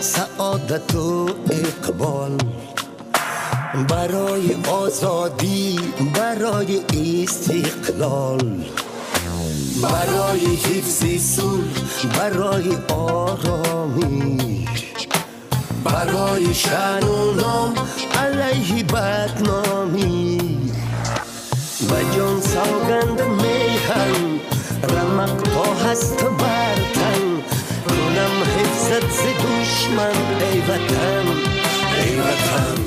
سعادت و اقبال، برای آزادی، برای استقلال، برای حفظ صلح، برای آرامی، برای شأن و نام، علیه بدنامی. و جان سوگند میهم رمق تا هست برتن، کنم حفظت ز دشمن ای وطن، ای وطن.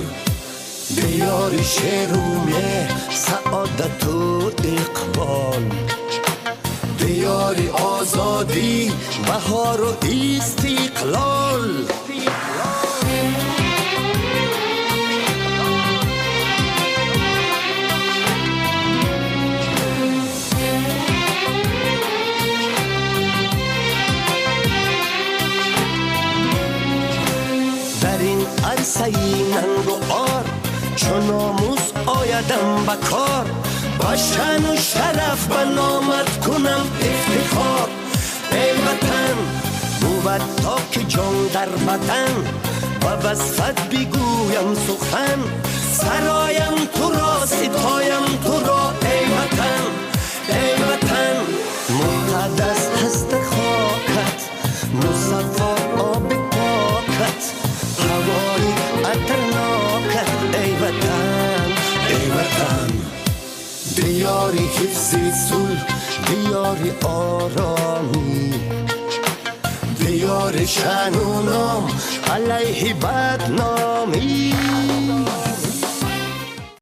دیار شعر و مهر، سعادت و اقبال، دیار آزادی، بهار و استقلال. در این عرصه ننگ و آر، چون ناموس آیدم بکار، با شأن و شرف به نامت کنم افتخار. ای وطن بود تا که جان در بدن، و وصفت بگویم سخن، سرایم تو را، ستایم تو را ای وطن، ای وطن. مقدس هست خاکت، مصفا آب پاکت، هوای عطرناکت ای وطن، ای وطن. دیار حفظ صلح، دیار آرامی، دیار شأن و نام، علیه بدنامی.